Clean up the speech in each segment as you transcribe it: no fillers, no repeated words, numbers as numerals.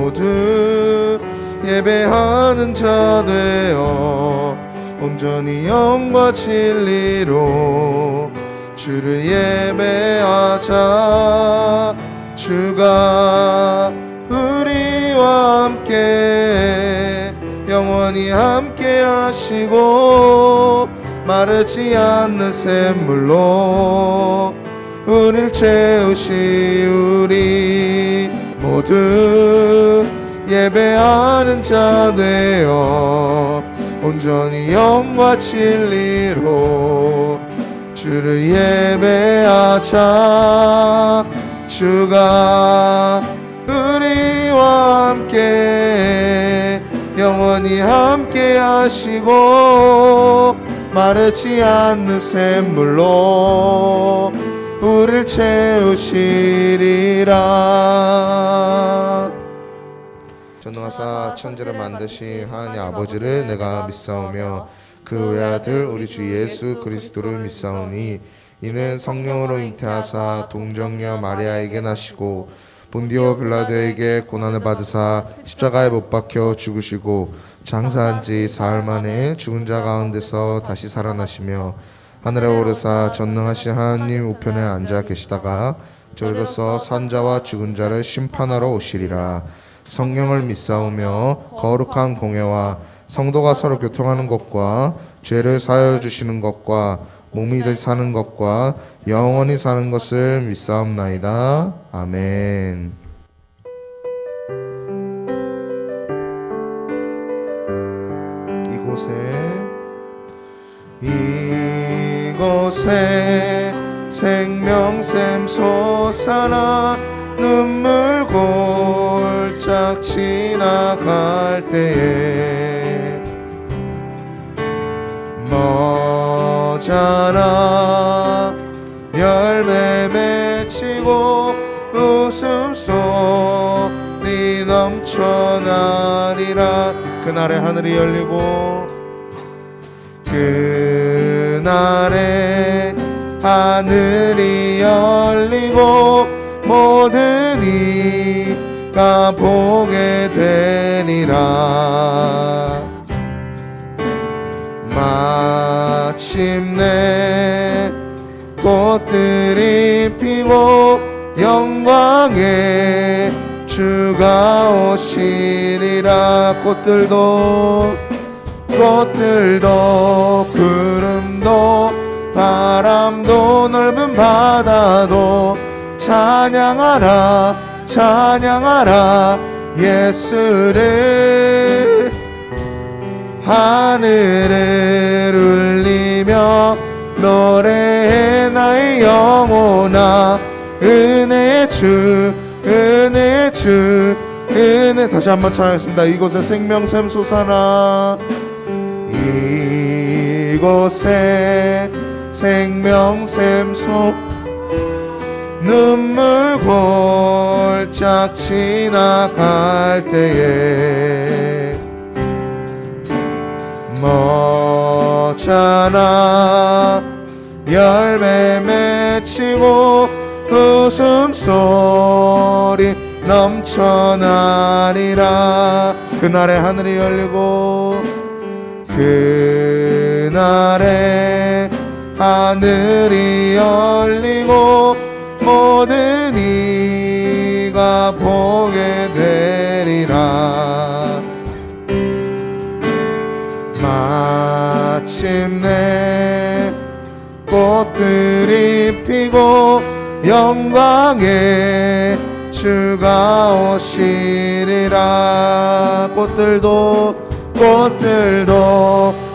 모두 예배하는 자 되어 온전히 영과 진리로 주를 예배하자. 주가 우리와 함께 영원히 함께 하시고 마르지 않는 샘물로 우릴 채우시우리. 모두 예배하는 자 되어 온전히 영과 진리로 주를 예배하자. 주가 우리와 함께 영원히 함께 하시고 마르지 않는 샘물로 우릴 채우시리라. 전능하사 천지를 만드신 하나님 아버지를 내가 믿사오며 그 외아들 우리 주 예수 그리스도를 믿사오니 이는 성령으로 잉태하사 동정녀 마리아에게 나시고 본디오 빌라도에게 고난을 받으사 십자가에 못 박혀 죽으시고 장사한 지 사흘 만에 죽은 자 가운데서 다시 살아나시며 하늘에 오르사 전능하신 하나님 우편에 앉아 계시다가 저리로서 산자와 죽은 자를 심판하러 오시리라. 성령을 믿사오며 거룩한 공회와 성도가 서로 교통하는 것과 죄를 사하여 주시는 것과 몸이 사는 것과 영원히 사는 것을 믿사옵나이다. 아멘. 이곳에 생명샘 솟아나 눈물 골짝 지나갈 때에 머자나 열매 맺히고 웃음소리 넘쳐나리라. 그날에 하늘이 열리고 그날에 하늘이 열리고 모든 이가 보게 되리라. 마침내 꽃들이 피고 영광의 주가 오시리라. 꽃들도 구름도 바람도 넓은 바다도 찬양하라 찬양하라 예수를. 하늘을 울리며 노래해 나의 영혼아 은혜의 주 은혜의 주 은혜. 다시 한번 찬양하겠습니다. 이곳에 생명샘 솟아나 이곳에 생명샘 눈물 골짝 지나갈 때에 머자나 열매 맺히고 웃음소리 넘쳐나리라. 그날에 하늘이 열리고 그날에 하늘이 열리고 모든 이가 보게 되리라. 마침내 꽃들이 피고 영광의 주가 오시리라. 꽃들도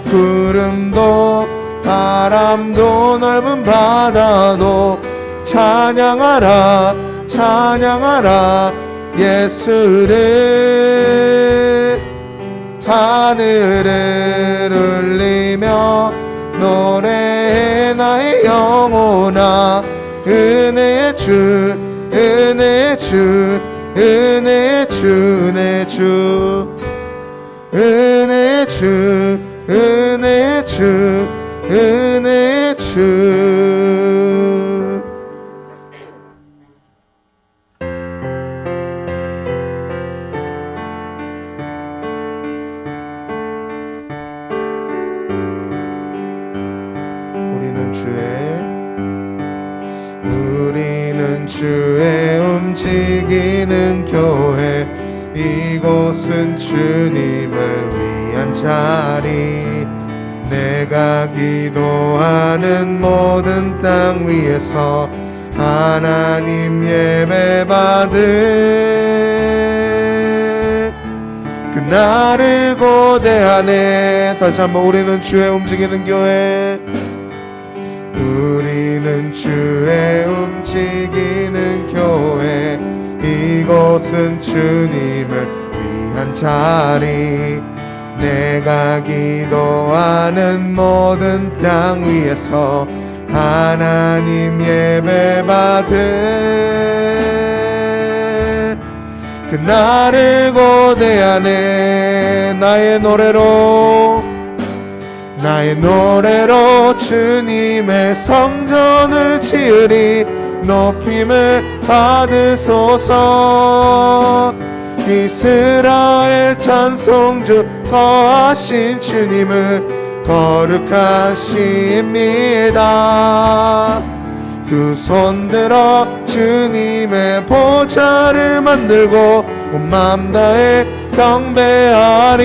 구름도 바람도 넓은 바다도 찬양하라 찬양하라 예수를. 하늘을 울리며 노래해 나의 영혼아 은혜의 주 은혜의 주 은혜의 주 은혜의 주 은혜의 주 은혜의 주 은혜의 주. 우리는 주의 움직이는 교회, 이곳은 주님을 위한 자리. 내가 기도하는 모든 땅 위에서 하나님 예배 받을 그날을 고대하네. 다시 한번 우리는 주의 움직이는 교회, 우리는 주의 움직이는 교회, 이곳은 주님을 위한 자리. 내가 기도하는 모든 땅 위에서 하나님 예배 받을 그날을 고대하네. 나의 노래로 주님의 성전을 지으리. 높임을 받으소서. 이스라엘 찬송주 거하신 주님은 거룩하십니다. 두 손 들어 주님의 보좌를 만들고 온 맘 다해 경배하리.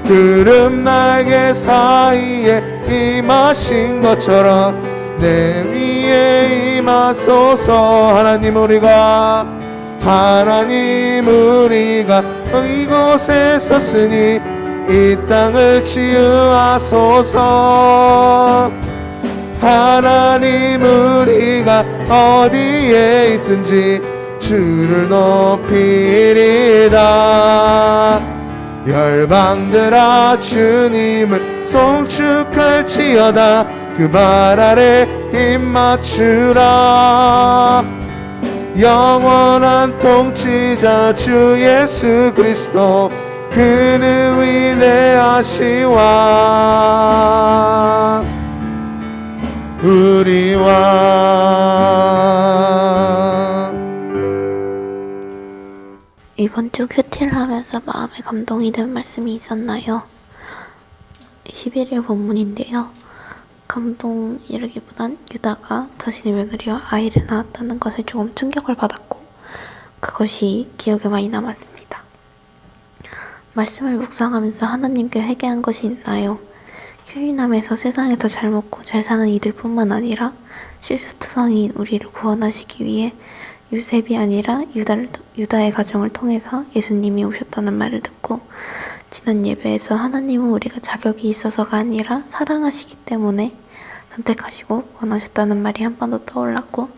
구름 날개 사이에 임하신 것처럼 내 위에 임하소서. 하나님 우리가 이곳에 섰으니 이 땅을 치유하소서. 하나님 우리가 어디에 있든지 주를 높이리다. 열방들아 주님을 송축할지어다. 그 발 아래 힘 맞추라. 영원한 통치자 주 예수 그리스도, 그는 위대하시와 우리와. 이번 주 큐티를 하면서 마음에 감동이 된 말씀이 있었나요? 11일 본문인데요. 감동이라기보단 유다가 자신의 며느리와 아이를 낳았다는 것에 조금 충격을 받았고 그것이 기억에 많이 남았습니다. 말씀을 묵상하면서 하나님께 회개한 것이 있나요? 휴일남에서 세상에서 잘 먹고 잘 사는 이들뿐만 아니라 실수투성이인 우리를 구원하시기 위해 요셉이 아니라 유다의 가정을 통해서 예수님이 오셨다는 말을 듣고 지난 예배에서 하나님은 우리가 자격이 있어서가 아니라 사랑하시기 때문에 선택하시고 원하셨다는 말이 한 번 더 떠올랐고,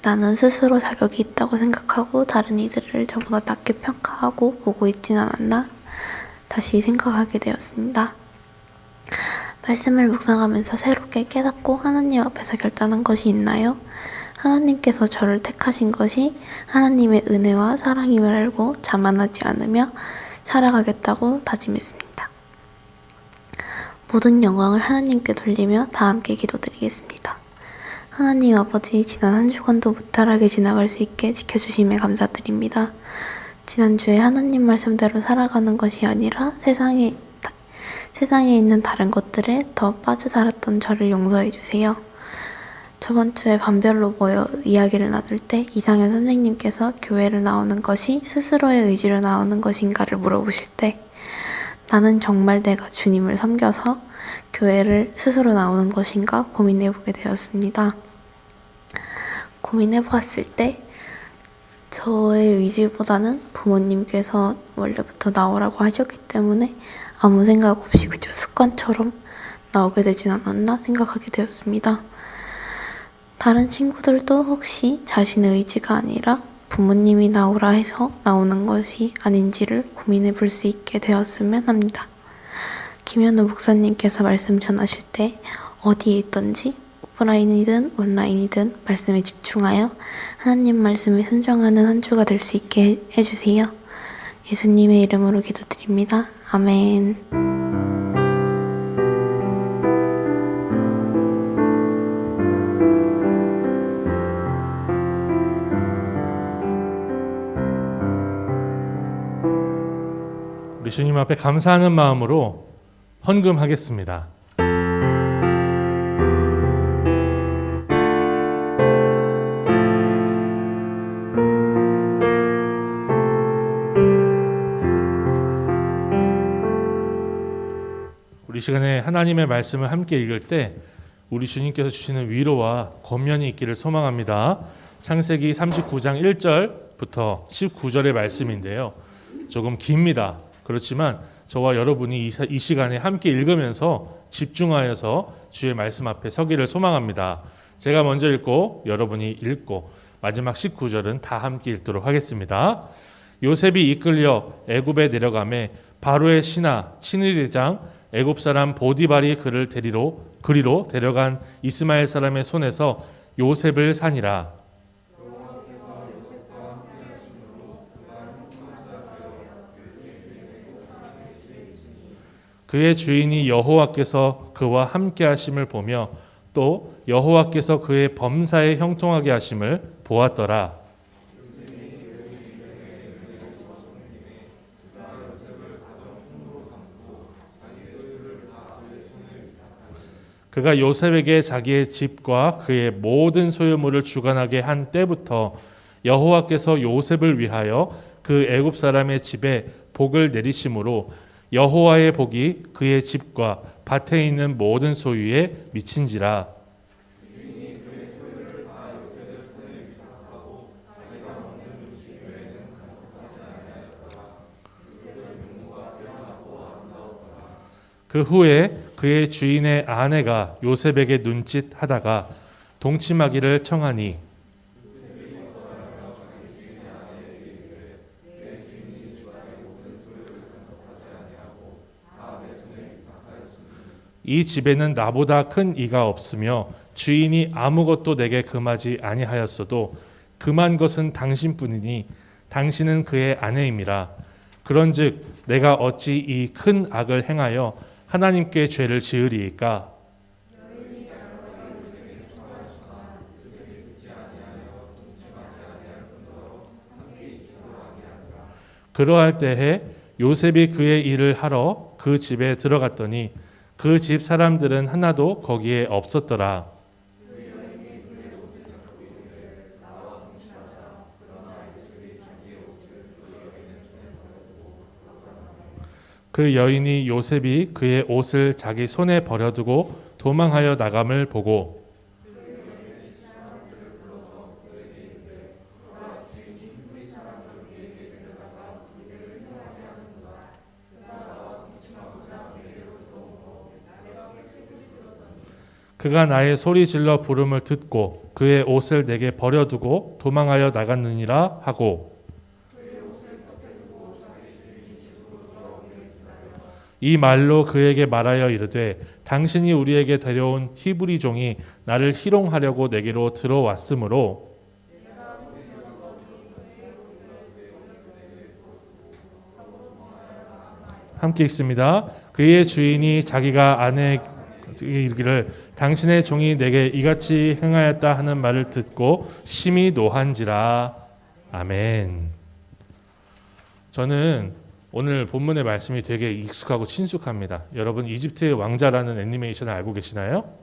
나는 스스로 자격이 있다고 생각하고 다른 이들을 저보다 낮게 평가하고 보고 있진 않았나 다시 생각하게 되었습니다. 말씀을 묵상하면서 새롭게 깨닫고 하나님 앞에서 결단한 것이 있나요? 하나님께서 저를 택하신 것이 하나님의 은혜와 사랑임을 알고 자만하지 않으며 살아가겠다고 다짐했습니다. 모든 영광을 하나님께 돌리며 다 함께 기도드리겠습니다. 하나님 아버지, 지난 한 주간도 무탈하게 지나갈 수 있게 지켜주심에 감사드립니다. 지난주에 하나님 말씀대로 살아가는 것이 아니라 세상에 있는 다른 것들에 더 빠져 살았던 저를 용서해 주세요. 저번 주에 반별로 모여 이야기를 나눌 때 이상현 선생님께서 교회를 나오는 것이 스스로의 의지로 나오는 것인가를 물어보실 때 나는 정말 내가 주님을 섬겨서 교회를 스스로 나오는 것인가 고민해보게 되었습니다. 고민해보았을 때 저의 의지보다는 부모님께서 원래부터 나오라고 하셨기 때문에 아무 생각 없이 그저 습관처럼 나오게 되진 않았나 생각하게 되었습니다. 다른 친구들도 혹시 자신의 의지가 아니라 부모님이 나오라 해서 나오는 것이 아닌지를 고민해 볼 수 있게 되었으면 합니다. 김현우 목사님께서 말씀 전하실 때 어디에 있든지 오프라인이든 온라인이든 말씀에 집중하여 하나님 말씀에 순종하는 한 주가 될 수 있게 해주세요. 예수님의 이름으로 기도드립니다. 아멘. 우리 주님 앞에 감사하는 마음으로 헌금하겠습니다. 우리 시간에 하나님의 말씀을 함께 읽을 때 우리 주님께서 주시는 위로와 권면이 있기를 소망합니다. 창세기 39장 1절부터 19절의 말씀인데요. 조금 깁니다. 그렇지만 저와 여러분이 이 시간에 함께 읽으면서 집중하여서 주의 말씀 앞에 서기를 소망합니다. 제가 먼저 읽고 여러분이 읽고 마지막 19절은 다 함께 읽도록 하겠습니다. 요셉이 이끌려 애굽에 내려가매 바로의 신하 친위대장 애굽 사람 보디발이 그를 그리로 데려간 이스마엘 사람의 손에서 요셉을 산이라. 그의 주인이 여호와께서 그와 함께 하심을 보며 또 여호와께서 그의 범사에 형통하게 하심을 보았더라. 그가 요셉에게 자기의 집과 그의 모든 소유물을 주관하게 한 때부터 여호와께서 요셉을 위하여 그 애굽 사람의 집에 복을 내리심으로 여호와의 복이 그의 집과 밭에 있는 모든 소유에 미친지라. 그 후에 그의 주인의 아내가 요셉에게 눈짓하다가 동침하기를 청하니 이 집에는 나보다 큰 이가 없으며 주인이 아무것도 내게 금하지 아니하였어도 금한 것은 당신뿐이니 당신은 그의 아내임이라. 그런즉 내가 어찌 이 큰 악을 행하여 하나님께 죄를 지으리이까? 그러할 때에 요셉이 그의 일을 하러 그 집에 들어갔더니 그 집 사람들은 하나도 거기에 없었더라. 그 여인이 요셉이 그의 옷을 자기 손에 버려두고 도망하여 나감을 보고 그가 나의 소리 질러 부름을 듣고 그의 옷을 내게 버려두고 도망하여 나갔느니라 하고 이 말로 그에게 말하여 이르되 당신이 우리에게 데려온 히브리 종이 나를 희롱하려고 내게로 들어왔으므로 함께 읽습니다. 그의 주인이 자기가 아내에게 이르기를 당신의 종이 내게 이같이 행하였다 하는 말을 듣고 심히 노한지라. 아멘. 저는 오늘 본문의 말씀이 되게 익숙하고 친숙합니다. 여러분 이집트의 왕자라는 애니메이션을 알고 계시나요?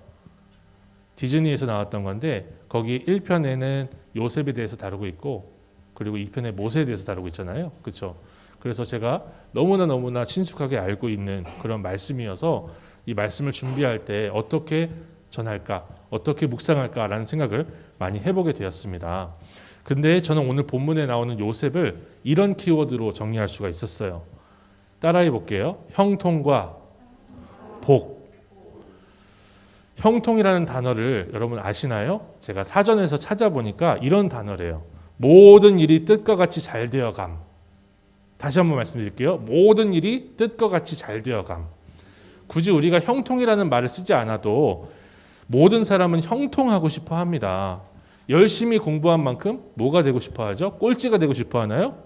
디즈니에서 나왔던 건데 거기 1편에는 요셉에 대해서 다루고 있고 그리고 2편에 모세에 대해서 다루고 있잖아요. 그렇죠? 그래서 제가 너무나 친숙하게 알고 있는 그런 말씀이어서 이 말씀을 준비할 때 어떻게 전할까, 어떻게 묵상할까라는 생각을 많이 해보게 되었습니다. 근데 저는 오늘 본문에 나오는 요셉을 이런 키워드로 정리할 수가 있었어요. 따라해 볼게요. 형통과 복. 형통이라는 단어를 여러분 아시나요? 제가 사전에서 찾아보니까 이런 단어래요. 모든 일이 뜻과 같이 잘 되어감. 다시 한번 말씀드릴게요. 모든 일이 뜻과 같이 잘 되어감. 굳이 우리가 형통이라는 말을 쓰지 않아도 모든 사람은 형통하고 싶어 합니다. 열심히 공부한 만큼 뭐가 되고 싶어 하죠? 꼴찌가 되고 싶어 하나요?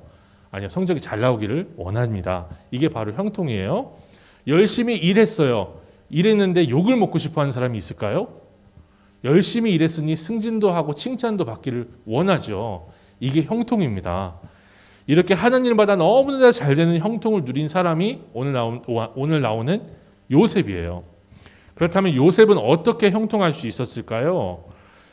아니요. 성적이 잘 나오기를 원합니다. 이게 바로 형통이에요. 열심히 일했어요. 일했는데 욕을 먹고 싶어 하는 사람이 있을까요? 열심히 일했으니 승진도 하고 칭찬도 받기를 원하죠. 이게 형통입니다. 이렇게 하는 일마다 너무나 잘 되는 형통을 누린 사람이 오늘 나오는 요셉이에요. 그렇다면 요셉은 어떻게 형통할 수 있었을까요?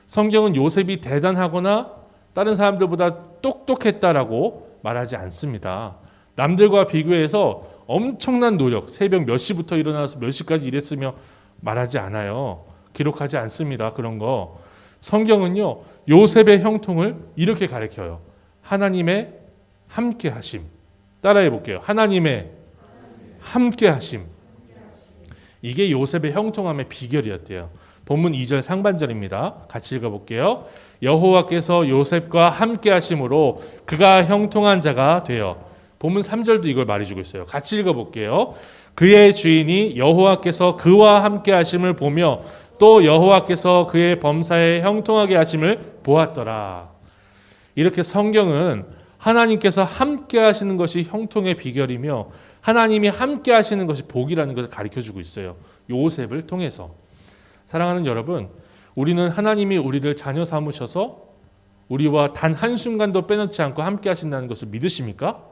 성경은 요셉이 대단하거나 다른 사람들보다 똑똑했다라고 말하지 않습니다. 남들과 비교해서 엄청난 노력, 새벽 몇 시부터 일어나서 몇 시까지 일했으며 말하지 않아요. 기록하지 않습니다. 그런 거. 성경은요, 요셉의 형통을 이렇게 가르쳐요. 하나님의 함께 하심. 따라해 볼게요. 하나님의 함께 하심. 이게 요셉의 형통함의 비결이었대요. 본문 2절 상반절입니다. 같이 읽어볼게요. 여호와께서 요셉과 함께 하심으로 그가 형통한 자가 되어. 본문 3절도 이걸 말해주고 있어요. 같이 읽어볼게요. 그의 주인이 여호와께서 그와 함께 하심을 보며 또 여호와께서 그의 범사에 형통하게 하심을 보았더라. 이렇게 성경은 하나님께서 함께 하시는 것이 형통의 비결이며 하나님이 함께 하시는 것이 복이라는 것을 가르쳐주고 있어요. 요셉을 통해서. 사랑하는 여러분, 우리는 하나님이 우리를 자녀 삼으셔서 우리와 단 한순간도 빼놓지 않고 함께 하신다는 것을 믿으십니까?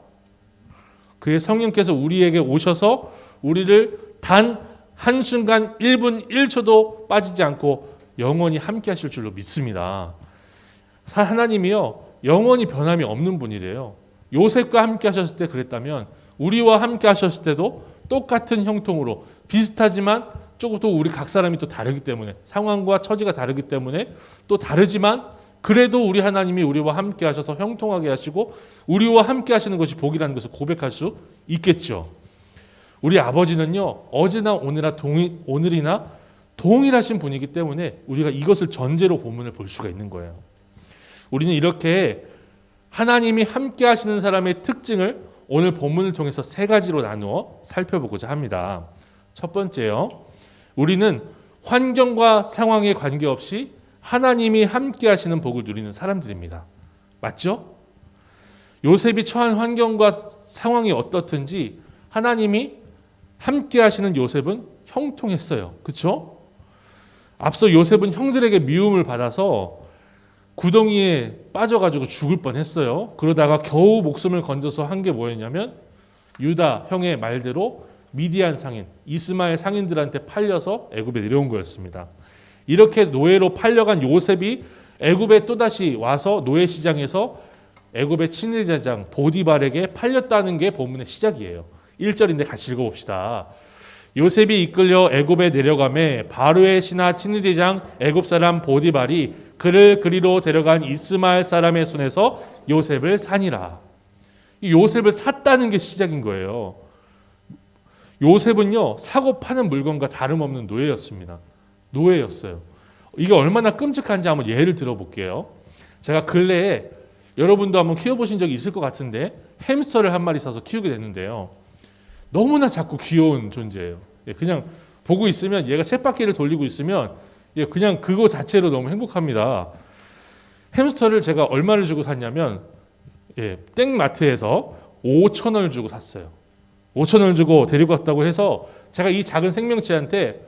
그의 성령께서 우리에게 오셔서 우리를 단 한순간 1분 1초도 빠지지 않고 영원히 함께 하실 줄로 믿습니다. 하나님이요, 영원히 변함이 없는 분이래요. 요셉과 함께 하셨을 때 그랬다면 우리와 함께 하셨을 때도 똑같은 형통으로 비슷하지만 조금 또 우리 각 사람이 또 다르기 때문에 상황과 처지가 다르기 때문에 또 다르지만 그래도 우리 하나님이 우리와 함께 하셔서 형통하게 하시고 우리와 함께 하시는 것이 복이라는 것을 고백할 수 있겠죠. 우리 아버지는요, 어제나 오늘이나 동일하신 분이기 때문에 우리가 이것을 전제로 본문을 볼 수가 있는 거예요. 우리는 이렇게 하나님이 함께 하시는 사람의 특징을 오늘 본문을 통해서 세 가지로 나누어 살펴보고자 합니다. 첫 번째요, 우리는 환경과 상황에 관계없이 하나님이 함께 하시는 복을 누리는 사람들입니다. 맞죠? 요셉이 처한 환경과 상황이 어떻든지 하나님이 함께 하시는 요셉은 형통했어요. 그렇죠? 앞서 요셉은 형들에게 미움을 받아서 구덩이에 빠져가지고 죽을 뻔했어요. 그러다가 겨우 목숨을 건져서 한 게 뭐였냐면 유다 형의 말대로 미디안 상인, 이스마엘 상인들한테 팔려서 애굽에 내려온 거였습니다. 이렇게 노예로 팔려간 요셉이 애굽에 또다시 와서 노예 시장에서 애굽의 친위대장 보디발에게 팔렸다는 게 본문의 시작이에요. 1절인데 같이 읽어봅시다. 요셉이 이끌려 애굽에 내려가매 바로의 신하 친위대장 애굽 사람 보디발이 그를 그리로 데려간 이스마엘 사람의 손에서 요셉을 사니라. 이 요셉을 샀다는 게 시작인 거예요. 요셉은요, 사고 파는 물건과 다름없는 노예였습니다. 노예였어요. 이게 얼마나 끔찍한지 한번 예를 들어볼게요. 제가 근래에 여러분도 한번 키워보신 적이 있을 것 같은데 햄스터를 한 마리 사서 키우게 됐는데요. 너무나 작고 귀여운 존재예요. 그냥 보고 있으면 얘가 쳇바퀴를 돌리고 있으면 그냥 그거 자체로 너무 행복합니다. 햄스터를 제가 얼마를 주고 샀냐면 땡마트에서 5,000원을 주고 샀어요. 5,000원을 주고 데리고 왔다고 해서 제가 이 작은 생명체한테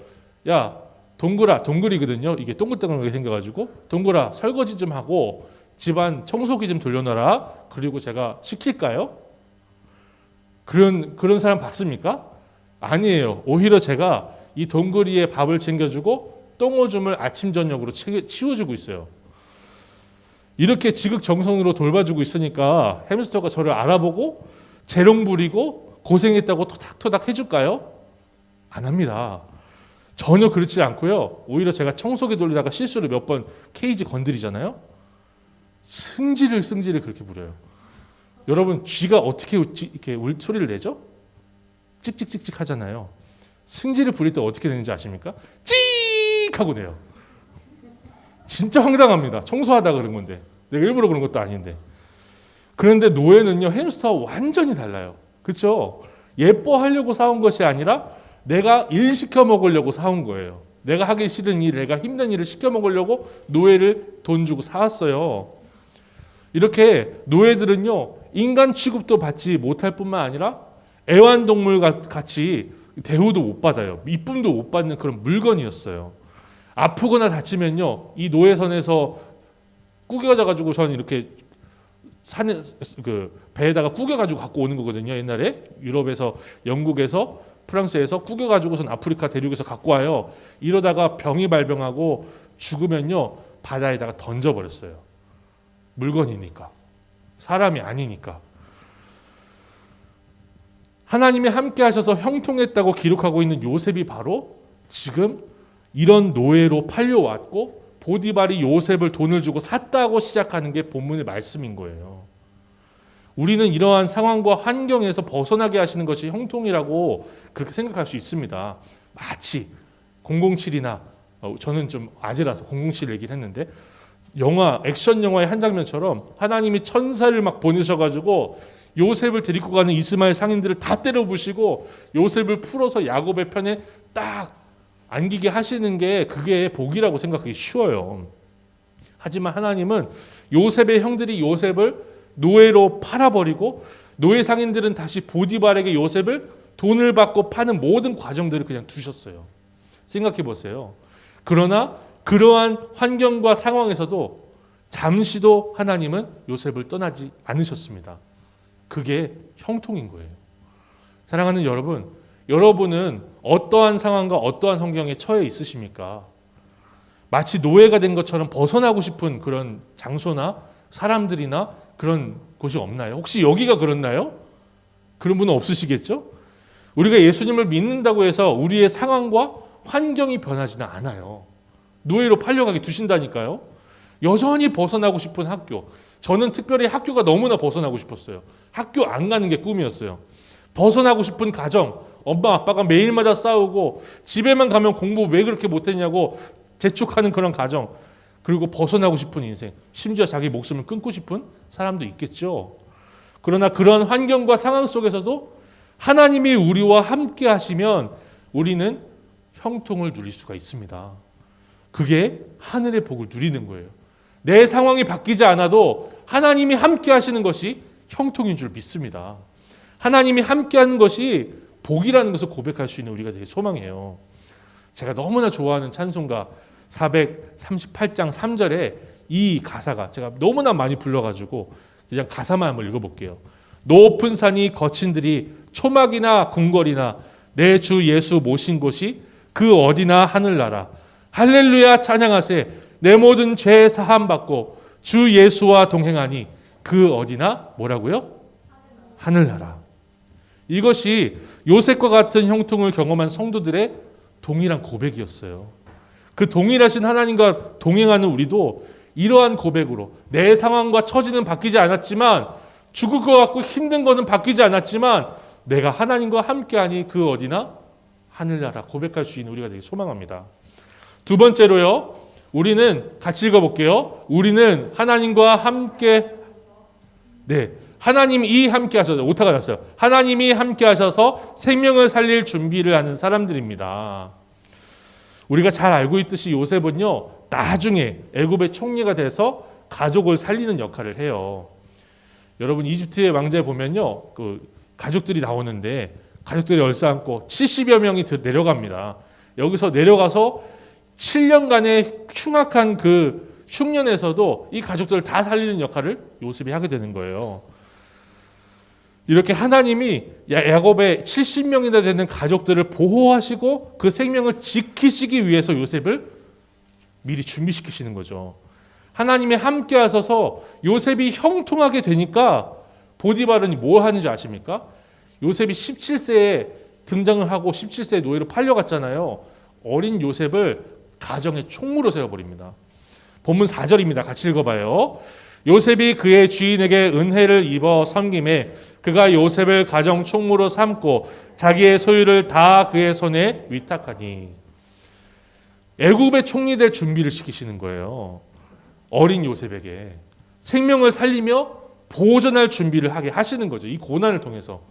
야 동글이거든요. 이게 동글동글하게 생겨가지고 동글아 설거지 좀 하고 집안 청소기 좀 돌려놔라. 그리고 제가 시킬까요? 그런 사람 봤습니까? 아니에요. 오히려 제가 이 동글이의 밥을 챙겨주고 똥오줌을 아침 저녁으로 치워주고 있어요. 이렇게 지극정성으로 돌봐주고 있으니까 햄스터가 저를 알아보고 재롱 부리고 고생했다고 토닥토닥 해줄까요? 안 합니다. 전혀 그렇지 않고요. 오히려 제가 청소기 돌리다가 실수로 몇 번 케이지 건드리잖아요. 승질을 그렇게 부려요. 여러분 쥐가 어떻게 이렇게 소리를 내죠? 찍찍찍찍 하잖아요. 승질을 부릴 때 어떻게 되는지 아십니까? 찍 하고 내요. 진짜 황당합니다. 청소하다 그런 건데 내가 일부러 그런 것도 아닌데. 그런데 노예는요, 햄스터와 완전히 달라요. 그렇죠? 예뻐하려고 사온 것이 아니라 내가 일 시켜 먹으려고 사온 거예요. 내가 하기 싫은 일, 내가 힘든 일을 시켜 먹으려고 노예를 돈 주고 사왔어요. 이렇게 노예들은요, 인간 취급도 받지 못할 뿐만 아니라 애완동물 같이 대우도 못 받아요. 이쁨도 못 받는 그런 물건이었어요. 아프거나 다치면요, 이 노예선에서 구겨져 가지고 저는 이렇게 배에다가 구겨 가지고 갖고 오는 거거든요. 옛날에 유럽에서, 영국에서, 프랑스에서 구겨 가지고선 아프리카 대륙에서 갖고 와요. 이러다가 병이 발병하고 죽으면요, 바다에다가 던져 버렸어요. 물건이니까, 사람이 아니니까. 하나님이 함께 하셔서 형통했다고 기록하고 있는 요셉이 바로 지금 이런 노예로 팔려왔고 보디발이 요셉을 돈을 주고 샀다고 시작하는 게 본문의 말씀인 거예요. 우리는 이러한 상황과 환경에서 벗어나게 하시는 것이 형통이라고 그렇게 생각할 수 있습니다. 마치 007이나 저는 좀 아재라서 007 얘기를 했는데 액션 영화의 한 장면처럼 하나님이 천사를 막 보내셔가지고 요셉을 데리고 가는 이스마엘 상인들을 다 때려 부시고 요셉을 풀어서 야곱의 편에 딱 안기게 하시는 게 그게 복이라고 생각하기 쉬워요. 하지만 하나님은 요셉의 형들이 요셉을 노예로 팔아버리고 노예 상인들은 다시 보디발에게 요셉을 돈을 받고 파는 모든 과정들을 그냥 두셨어요. 생각해 보세요. 그러나 그러한 환경과 상황에서도 잠시도 하나님은 요셉을 떠나지 않으셨습니다. 그게 형통인 거예요. 사랑하는 여러분, 여러분은 어떠한 상황과 어떠한 환경에 처해 있으십니까? 마치 노예가 된 것처럼 벗어나고 싶은 그런 장소나 사람들이나 그런 곳이 없나요? 혹시 여기가 그렇나요? 그런 분은 없으시겠죠? 우리가 예수님을 믿는다고 해서 우리의 상황과 환경이 변하지는 않아요. 노예로 팔려가게 두신다니까요. 여전히 벗어나고 싶은 학교. 저는 특별히 학교가 너무나 벗어나고 싶었어요. 학교 안 가는 게 꿈이었어요. 벗어나고 싶은 가정. 엄마 아빠가 매일마다 싸우고 집에만 가면 공부 왜 그렇게 못했냐고 재촉하는 그런 가정. 그리고 벗어나고 싶은 인생. 심지어 자기 목숨을 끊고 싶은 사람도 있겠죠. 그러나 그런 환경과 상황 속에서도 하나님이 우리와 함께 하시면 우리는 형통을 누릴 수가 있습니다. 그게 하늘의 복을 누리는 거예요. 내 상황이 바뀌지 않아도 하나님이 함께 하시는 것이 형통인 줄 믿습니다. 하나님이 함께 하는 것이 복이라는 것을 고백할 수 있는 우리가 되게 소망해요. 제가 너무나 좋아하는 찬송가 438장 3절에 이 가사가 제가 너무나 많이 불러가지고 그냥 가사만 한번 읽어볼게요. 높은 산이 거친 들이 초막이나 궁궐이나 내 주 예수 모신 곳이 그 어디나 하늘나라. 할렐루야 찬양하세. 내 모든 죄 사함 받고 주 예수와 동행하니 그 어디나 뭐라고요? 하늘나라. 이것이 요셉과 같은 형통을 경험한 성도들의 동일한 고백이었어요. 그 동일하신 하나님과 동행하는 우리도 이러한 고백으로 내 상황과 처지는 바뀌지 않았지만 죽을 것 같고 힘든 거는 바뀌지 않았지만 내가 하나님과 함께하니 그 어디나 하늘나라 고백할 수 있는 우리가 되게 소망합니다. 두 번째로요. 우리는 같이 읽어볼게요. 우리는 하나님과 함께 하나님이 함께 하셔서 오타가 났어요. 하나님이 함께 하셔서 생명을 살릴 준비를 하는 사람들입니다. 우리가 잘 알고 있듯이 요셉은요. 나중에 애굽의 총리가 돼서 가족을 살리는 역할을 해요. 여러분 이집트의 왕자에 보면요. 그 가족들이 나오는데 가족들이 얼싸안고 70여 명이 내려갑니다. 여기서 내려가서 7년간의 흉악한 그 흉년에서도 이 가족들을 다 살리는 역할을 요셉이 하게 되는 거예요. 이렇게 하나님이 야곱의 70명이나 되는 가족들을 보호하시고 그 생명을 지키시기 위해서 요셉을 미리 준비시키시는 거죠. 하나님이 함께 하셔서 요셉이 형통하게 되니까 보디발은 뭐 하는지 아십니까? 요셉이 17세에 등장을 하고 17세에 노예로 팔려갔잖아요. 어린 요셉을 가정의 총무로 세워버립니다. 본문 4절입니다. 같이 읽어봐요. 요셉이 그의 주인에게 은혜를 입어 섬김에 그가 요셉을 가정 총무로 삼고 자기의 소유를 다 그의 손에 위탁하니. 애굽의 총리 될 준비를 시키시는 거예요. 어린 요셉에게 생명을 살리며 보존할 준비를 하게 하시는 거죠. 이 고난을 통해서.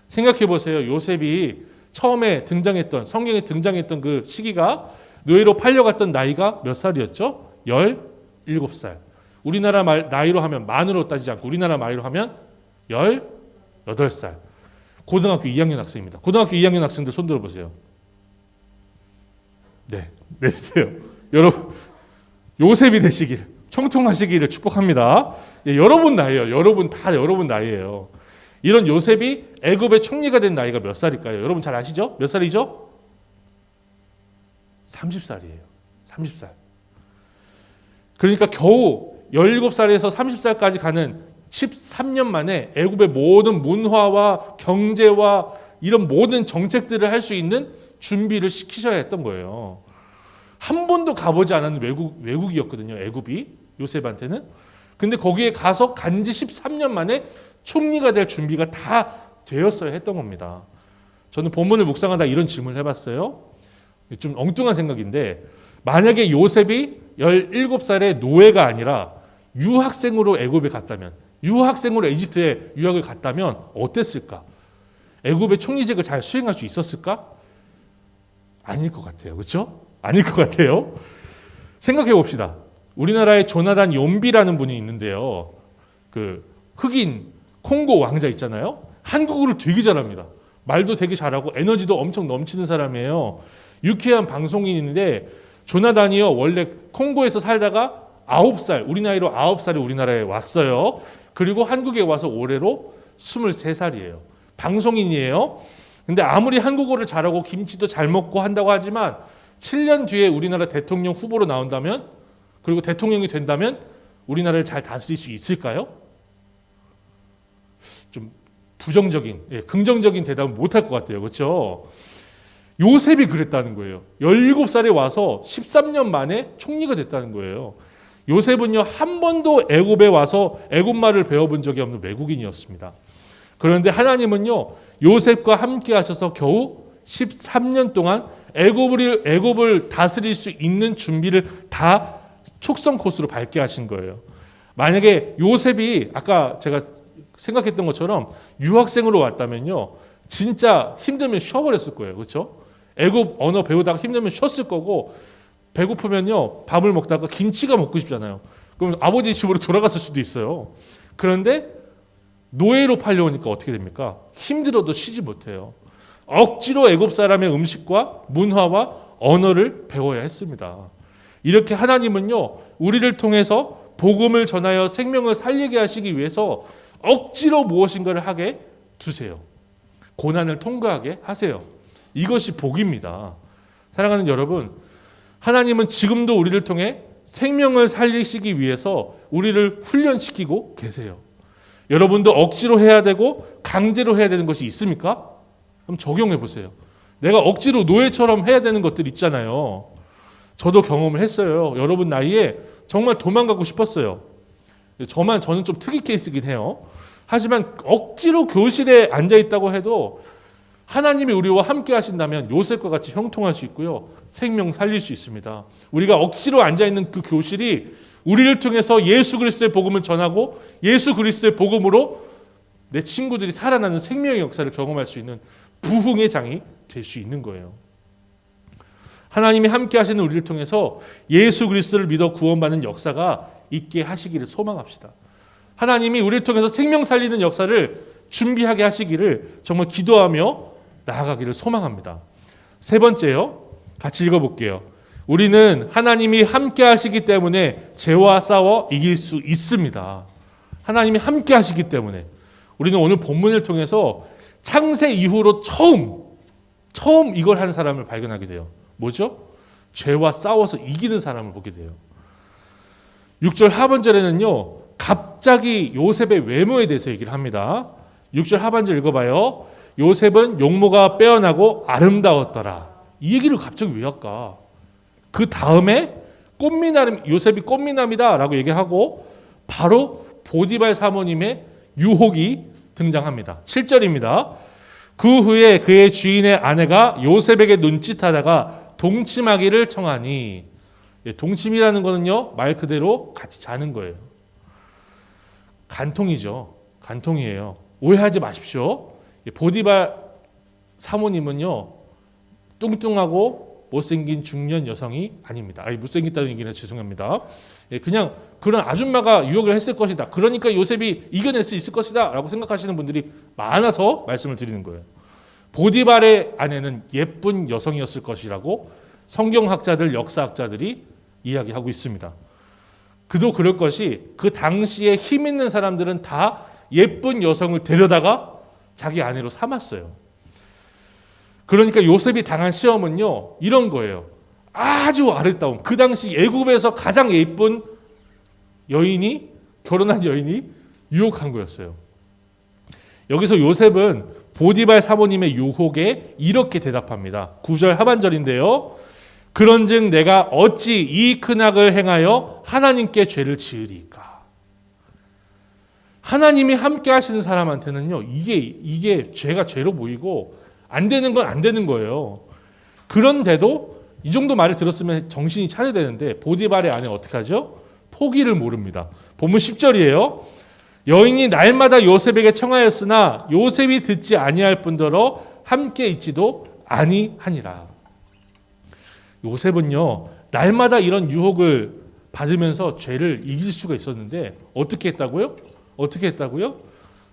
생각해 보세요. 요셉이 처음에 등장했던 성경에 등장했던 그 시기가 노예로 팔려갔던 나이가 몇 살이었죠? 17살. 우리나라 나이로 하면 만으로 따지지 않고 우리나라 나이로 하면 18살. 고등학교 2학년 학생입니다. 고등학교 2학년 학생들 손 들어보세요. 네, 내주세요. 여러분 요셉이 되시길 총통하시기를 축복합니다. 예, 여러분 나이에요. 여러분 나이에요. 이런 요셉이 애굽의 총리가 된 나이가 몇 살일까요? 여러분 잘 아시죠? 몇 살이죠? 30살이에요. 30살. 그러니까 겨우 17살에서 30살까지 가는 13년 만에 애굽의 모든 문화와 경제와 이런 모든 정책들을 할 수 있는 준비를 시키셔야 했던 거예요. 한 번도 가보지 않은 외국이었거든요. 애굽이 요셉한테는. 근데 거기에 가서 간지 13년 만에 총리가 될 준비가 다 되었어야 했던 겁니다. 저는 본문을 묵상하다 이런 질문을 해봤어요. 좀 엉뚱한 생각인데 만약에 요셉이 17살의 노예가 아니라 유학생으로 애굽에 갔다면, 유학생으로 이집트에 유학을 갔다면 어땠을까? 애굽의 총리직을 잘 수행할 수 있었을까? 아닐 것 같아요. 그렇죠? 아닐 것 같아요. 생각해 봅시다. 우리나라에 조나단 욤비라는 분이 있는데요. 그 흑인 콩고 왕자 있잖아요. 한국어를 되게 잘합니다. 말도 되게 잘하고 에너지도 엄청 넘치는 사람이에요. 유쾌한 방송인인데 조나단이요. 원래 콩고에서 살다가 9살, 우리 나이로 9살에 우리나라에 왔어요. 그리고 한국에 와서 올해로 23살이에요. 방송인이에요. 근데 아무리 한국어를 잘하고 김치도 잘 먹고 한다고 하지만 7년 뒤에 우리나라 대통령 후보로 나온다면, 그리고 대통령이 된다면 우리나라를 잘 다스릴 수 있을까요? 좀 부정적인, 긍정적인 대답은 못할 것 같아요. 그렇죠? 요셉이 그랬다는 거예요. 17살에 와서 13년 만에 총리가 됐다는 거예요. 요셉은요, 한 번도 애굽에 와서 애굽말을 배워본 적이 없는 외국인이었습니다. 그런데 하나님은요, 요셉과 함께 하셔서 겨우 13년 동안 애굽을 다스릴 수 있는 준비를 다 촉성 코스로 밟게 하신 거예요. 만약에 요셉이 아까 제가 생각했던 것처럼 유학생으로 왔다면요, 진짜 힘들면 쉬어버렸을 거예요. 그렇죠? 애굽 언어 배우다가 힘들면 쉬었을 거고, 배고프면요 밥을 먹다가 김치가 먹고 싶잖아요. 그럼 아버지 집으로 돌아갔을 수도 있어요. 그런데 노예로 팔려오니까 어떻게 됩니까? 힘들어도 쉬지 못해요. 억지로 애굽 사람의 음식과 문화와 언어를 배워야 했습니다. 이렇게 하나님은요, 우리를 통해서 복음을 전하여 생명을 살리게 하시기 위해서 억지로 무엇인가를 하게 두세요. 고난을 통과하게 하세요. 이것이 복입니다. 사랑하는 여러분, 하나님은 지금도 우리를 통해 생명을 살리시기 위해서 우리를 훈련시키고 계세요. 여러분도 억지로 해야 되고 강제로 해야 되는 것이 있습니까? 그럼 적용해 보세요. 내가 억지로 노예처럼 해야 되는 것들 있잖아요. 저도 경험을 했어요. 여러분 나이에 정말 도망가고 싶었어요. 저는 좀 특이 케이스이긴 해요. 하지만 억지로 교실에 앉아 있다고 해도 하나님이 우리와 함께 하신다면 요셉과 같이 형통할 수 있고요. 생명 살릴 수 있습니다. 우리가 억지로 앉아있는 그 교실이 우리를 통해서 예수 그리스도의 복음을 전하고 예수 그리스도의 복음으로 내 친구들이 살아나는 생명의 역사를 경험할 수 있는 부흥의 장이 될 수 있는 거예요. 하나님이 함께 하시는 우리를 통해서 예수 그리스도를 믿어 구원받는 역사가 있게 하시기를 소망합시다. 하나님이 우리를 통해서 생명 살리는 역사를 준비하게 하시기를 정말 기도하며 나아가기를 소망합니다. 세 번째요. 같이 읽어볼게요. 우리는 하나님이 함께 하시기 때문에 죄와 싸워 이길 수 있습니다. 하나님이 함께 하시기 때문에 우리는 오늘 본문을 통해서 창세 이후로 처음 이걸 한 사람을 발견하게 돼요. 뭐죠? 죄와 싸워서 이기는 사람을 보게 돼요. 6절 하반절에는요, 갑자기 요셉의 외모에 대해서 얘기를 합니다. 6절 하반절 읽어봐요. 요셉은 용모가 빼어나고 아름다웠더라. 이 얘기를 갑자기 왜 할까? 그 다음에 요셉이 꽃미남이다 라고 얘기하고 바로 보디발 사모님의 유혹이 등장합니다. 7절입니다. 그 후에 그의 주인의 아내가 요셉에게 눈짓하다가 동침하기를 청하니, 동침이라는 거는요, 말 그대로 같이 자는 거예요. 간통이죠. 간통이에요. 오해하지 마십시오. 보디발 사모님은요, 뚱뚱하고 못생긴 중년 여성이 아닙니다. 못생겼다는 얘기는 죄송합니다. 그냥 그런 아줌마가 유혹을 했을 것이다. 그러니까 요셉이 이겨낼 수 있을 것이다 라고 생각하시는 분들이 많아서 말씀을 드리는 거예요. 보디발의 아내는 예쁜 여성이었을 것이라고 성경학자들, 역사학자들이 이야기하고 있습니다. 그도 그럴 것이, 그 당시에 힘 있는 사람들은 다 예쁜 여성을 데려다가 자기 아내로 삼았어요. 그러니까 요셉이 당한 시험은요, 이런 거예요. 아주 아름다운, 그 당시 애굽에서 가장 예쁜 결혼한 여인이 유혹한 거였어요. 여기서 요셉은 보디발 사모님의 유혹에 이렇게 대답합니다. 9절 하반절인데요. 그런즉 내가 어찌 이 큰 악을 행하여 하나님께 죄를 지으리까. 하나님이 함께 하시는 사람한테는요, 이게 죄가 죄로 보이고 안 되는 건 안 되는 거예요. 그런데도 이 정도 말을 들었으면 정신이 차려야 되는데 보디발의 아내 어떻게 하죠? 포기를 모릅니다. 본문 10절이에요. 여인이 날마다 요셉에게 청하였으나 요셉이 듣지 아니할 뿐더러 함께 있지도 아니하니라. 요셉은요, 날마다 이런 유혹을 받으면서 죄를 이길 수가 있었는데 어떻게 했다고요? 어떻게 했다고요?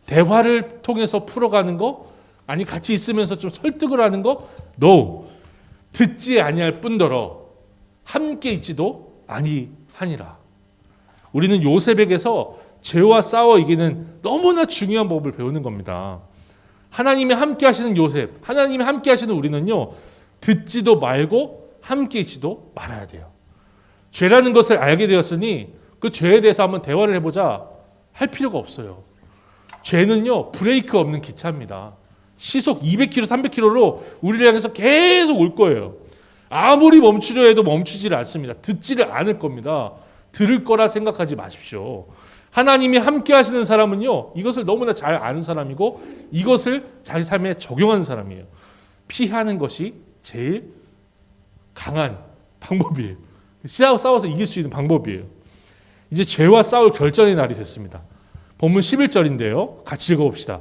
대화를 통해서 풀어가는 거? 아니 같이 있으면서 좀 설득을 하는 거? No. 듣지 아니할 뿐더러 함께 있지도 아니하니라. 우리는 요셉에게서 죄와 싸워 이기는 너무나 중요한 법을 배우는 겁니다. 하나님이 함께 하시는 요셉, 하나님이 함께 하시는 우리는요, 듣지도 말고 함께 있지도 말아야 돼요. 죄라는 것을 알게 되었으니 그 죄에 대해서 한번 대화를 해보자 할 필요가 없어요. 죄는요, 브레이크 없는 기차입니다. 시속 200km, 300km로 우리를 향해서 계속 올 거예요. 아무리 멈추려 해도 멈추지를 않습니다. 듣지를 않을 겁니다. 들을 거라 생각하지 마십시오. 하나님이 함께 하시는 사람은요, 이것을 너무나 잘 아는 사람이고 이것을 자기 삶에 적용하는 사람이에요. 피하는 것이 제일 강한 방법이에요. 싸워서 이길 수 있는 방법이에요. 이제 죄와 싸울 결전의 날이 됐습니다. 본문 11절인데요. 같이 읽어봅시다.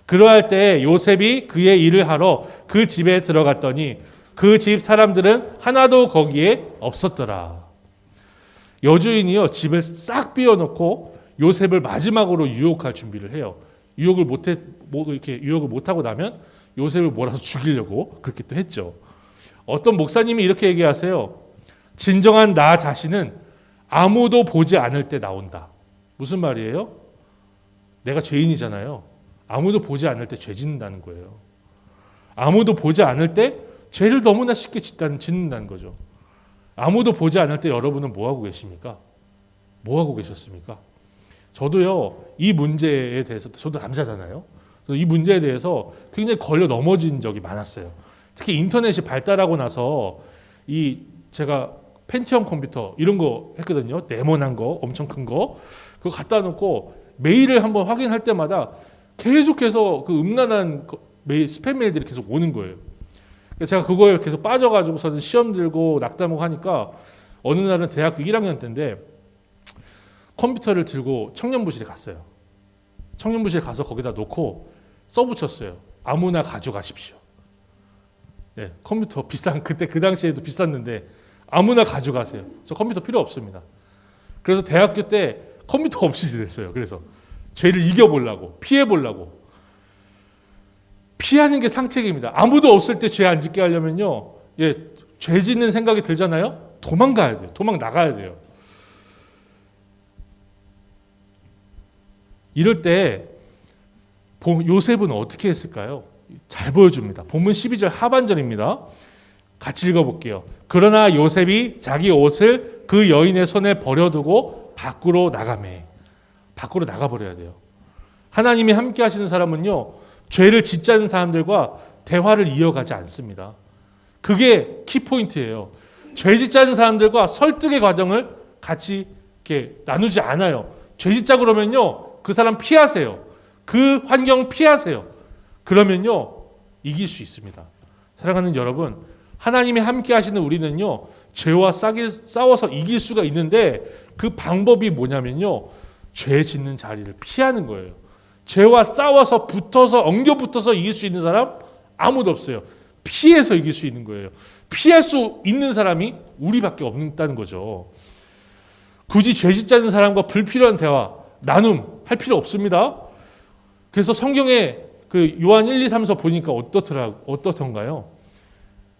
그러할 때 요셉이 그의 일을 하러 그 집에 들어갔더니 그 집 사람들은 하나도 거기에 없었더라. 여주인이요, 집을 싹 비워놓고 요셉을 마지막으로 유혹할 준비를 해요. 유혹을 못하고 나면 요셉을 몰아서 죽이려고 그렇게 또 했죠. 어떤 목사님이 이렇게 얘기하세요. 진정한 나 자신은 아무도 보지 않을 때 나온다. 무슨 말이에요? 내가 죄인이잖아요. 아무도 보지 않을 때 죄 짓는다는 거예요. 아무도 보지 않을 때 죄를 너무나 쉽게 짓는다는 거죠. 아무도 보지 않을 때 여러분은 뭐 하고 계십니까? 뭐 하고 계셨습니까? 저도요, 이 문제에 대해서, 저도 남자잖아요. 이 문제에 대해서 굉장히 걸려 넘어진 적이 많았어요. 특히 인터넷이 발달하고 나서 제가 펜티엄 컴퓨터 이런 거 했거든요. 네모난 거, 엄청 큰 거. 그거 갖다 놓고 메일을 한번 확인할 때마다 계속해서 그 음란한 스팸 메일들이 계속 오는 거예요. 제가 그거에 계속 빠져가지고서는 시험 들고 낙담하고 하니까 어느 날은 대학교 1학년 때인데 컴퓨터를 들고 청년부실에 갔어요. 청년부실에 가서 거기다 놓고 써붙였어요. 아무나 가져가십시오. 네, 컴퓨터 비싼, 그때 그 당시에도 비쌌는데 아무나 가져가세요. 저 컴퓨터 필요 없습니다. 그래서 대학교 때 컴퓨터 없이 지냈어요. 그래서 죄를 이겨보려고, 피해보려고. 피하는 게 상책입니다. 아무도 없을 때 죄 안 짓게 하려면요, 죄 짓는 생각이 들잖아요. 도망가야 돼요. 도망 나가야 돼요. 이럴 때 요셉은 어떻게 했을까요? 잘 보여줍니다. 본문 12절 하반절입니다. 같이 읽어볼게요. 그러나 요셉이 자기 옷을 그 여인의 손에 버려두고 밖으로 나가매. 밖으로 나가버려야 돼요. 하나님이 함께 하시는 사람은요, 죄를 짓지 않는 사람들과 대화를 이어가지 않습니다. 그게 키포인트예요. 죄 짓지 않는 사람들과 설득의 과정을 같이 이렇게 나누지 않아요. 죄 짓자 그러면요, 그 사람 피하세요. 그 환경 피하세요. 그러면요, 이길 수 있습니다. 사랑하는 여러분, 하나님이 함께 하시는 우리는요, 죄와 싸워서 이길 수가 있는데 그 방법이 뭐냐면요, 죄 짓는 자리를 피하는 거예요. 죄와 싸워서 엉겨 붙어서 이길 수 있는 사람 아무도 없어요. 피해서 이길 수 있는 거예요. 피할 수 있는 사람이 우리밖에 없다는 거죠. 굳이 죄 짓지 않는 사람과 불필요한 대화, 나눔 할 필요 없습니다. 그래서 성경에 그 요한 1, 2, 3서 보니까 어떻던가요?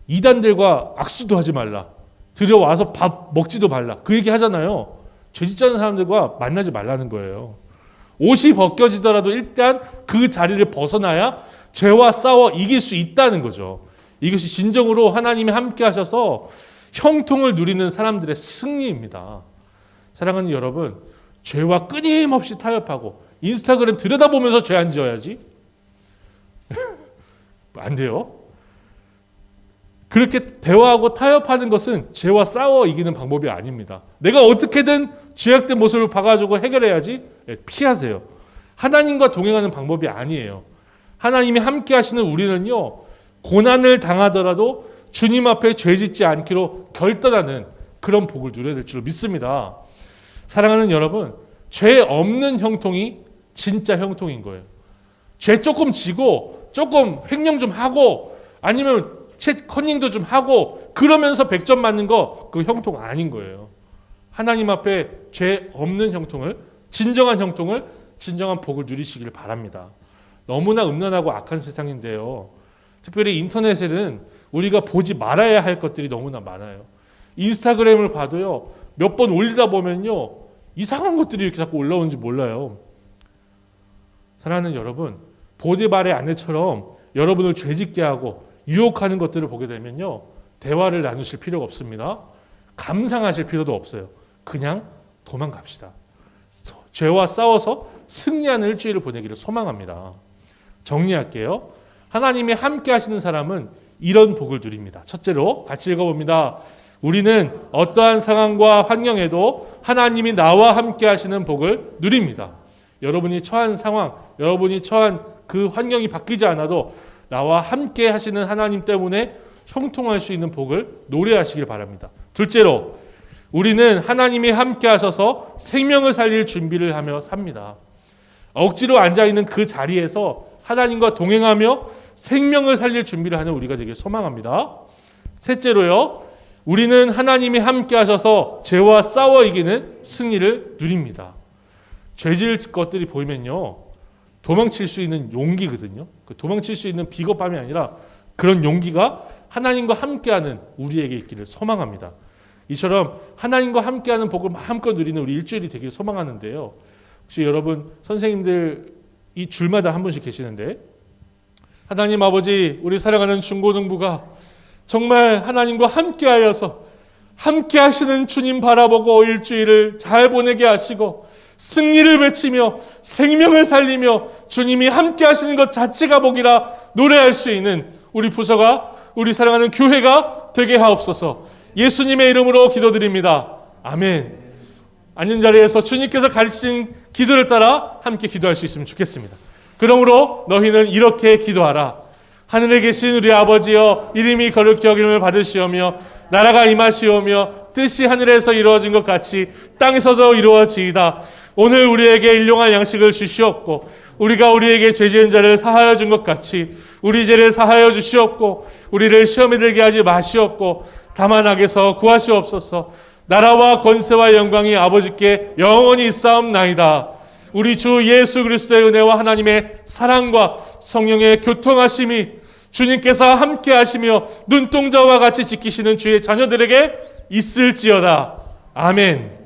이단들과 악수도 하지 말라. 들여와서 밥 먹지도 말라. 그 얘기 하잖아요. 죄 짓지 않는 사람들과 만나지 말라는 거예요. 옷이 벗겨지더라도 일단 그 자리를 벗어나야 죄와 싸워 이길 수 있다는 거죠. 이것이 진정으로 하나님이 함께 하셔서 형통을 누리는 사람들의 승리입니다. 사랑하는 여러분, 죄와 끊임없이 타협하고 인스타그램 들여다보면서 죄 안 지어야지. 안 돼요. 그렇게 대화하고 타협하는 것은 죄와 싸워 이기는 방법이 아닙니다. 내가 어떻게든 죄악된 모습을 봐가지고 해결해야지. 피하세요. 하나님과 동행하는 방법이 아니에요. 하나님이 함께 하시는 우리는요, 고난을 당하더라도 주님 앞에 죄짓지 않기로 결단하는 그런 복을 누려야 될 줄 믿습니다. 사랑하는 여러분, 죄 없는 형통이 진짜 형통인 거예요. 죄 조금 지고 조금 횡령 좀 하고 아니면 챗 컨닝도 좀 하고 그러면서 100점 맞는 거 그 형통 아닌 거예요. 하나님 앞에 죄 없는 형통을, 진정한 형통을, 진정한 복을 누리시길 바랍니다. 너무나 음란하고 악한 세상인데요. 특별히 인터넷에는 우리가 보지 말아야 할 것들이 너무나 많아요. 인스타그램을 봐도요, 몇 번 올리다 보면요, 이상한 것들이 이렇게 자꾸 올라오는지 몰라요. 사랑하는 여러분, 보디발의 아내처럼 여러분을 죄짓게 하고 유혹하는 것들을 보게 되면요, 대화를 나누실 필요가 없습니다. 감상하실 필요도 없어요. 그냥 도망갑시다. 죄와 싸워서 승리하는 일주일을 보내기를 소망합니다. 정리할게요. 하나님이 함께 하시는 사람은 이런 복을 누립니다. 첫째로 같이 읽어봅니다. 우리는 어떠한 상황과 환경에도 하나님이 나와 함께 하시는 복을 누립니다. 여러분이 처한 상황, 여러분이 처한 그 환경이 바뀌지 않아도 나와 함께 하시는 하나님 때문에 형통할 수 있는 복을 노래하시길 바랍니다. 둘째로, 우리는 하나님이 함께 하셔서 생명을 살릴 준비를 하며 삽니다. 억지로 앉아있는 그 자리에서 하나님과 동행하며 생명을 살릴 준비를 하는 우리가 되길 소망합니다. 셋째로요, 우리는 하나님이 함께 하셔서 죄와 싸워 이기는 승리를 누립니다. 죄질 것들이 보이면요, 도망칠 수 있는 용기거든요. 도망칠 수 있는 비겁함이 아니라 그런 용기가 하나님과 함께하는 우리에게 있기를 소망합니다. 이처럼 하나님과 함께하는 복을 마음껏 누리는 우리 일주일이 되기를 소망하는데요. 혹시 여러분 선생님들 이 줄마다 한 분씩 계시는데, 하나님 아버지, 우리 사랑하는 중고등부가 정말 하나님과 함께하여서 함께 하시는 주님 바라보고 일주일을 잘 보내게 하시고 승리를 외치며 생명을 살리며 주님이 함께 하시는 것 자체가 복이라 노래할 수 있는 우리 부서가, 우리 사랑하는 교회가 되게 하옵소서. 예수님의 이름으로 기도드립니다. 아멘. 앉은 자리에서 주님께서 가르친 기도를 따라 함께 기도할 수 있으면 좋겠습니다. 그러므로 너희는 이렇게 기도하라. 하늘에 계신 우리 아버지여, 이름이 거룩히 여김을 받으시오며 나라가 임하시오며 뜻이 하늘에서 이루어진 것 같이 땅에서도 이루어지이다. 오늘 우리에게 일용할 양식을 주시옵고 우리가 우리에게 죄 지은 자를 사하여 준 것 같이 우리 죄를 사하여 주시옵고 우리를 시험에 들게 하지 마시옵고 다만 악에서 구하시옵소서. 나라와 권세와 영광이 아버지께 영원히 있사옵나이다. 우리 주 예수 그리스도의 은혜와 하나님의 사랑과 성령의 교통하심이 주님께서 함께 하시며 눈동자와 같이 지키시는 주의 자녀들에게 있을지어다. 아멘.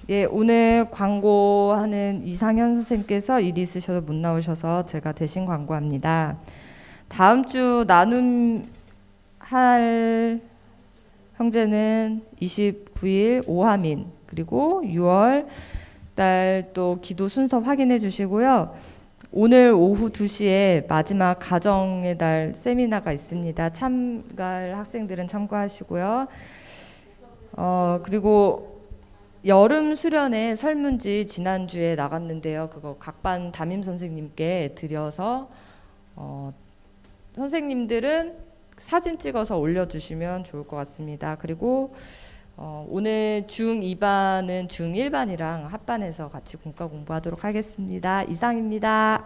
예, 오늘 광고하는 이상현 선생님께서 일이 있으셔서 못 나오셔서 제가 대신 광고합니다. 다음 주 나눔할 형제는 29일 오하민, 그리고 6월 달 또 기도 순서 확인해 주시고요. 오늘 오후 2시에 마지막 가정의 달 세미나가 있습니다. 참가할 학생들은 참고하시고요. 그리고 여름 수련회 설문지 지난주에 나갔는데요. 그거 각반 담임 선생님께 드려서 선생님들은 사진 찍어서 올려주시면 좋을 것 같습니다. 그리고 오늘 중2반은 중1반이랑 합반해서 같이 공과 공부하도록 하겠습니다. 이상입니다.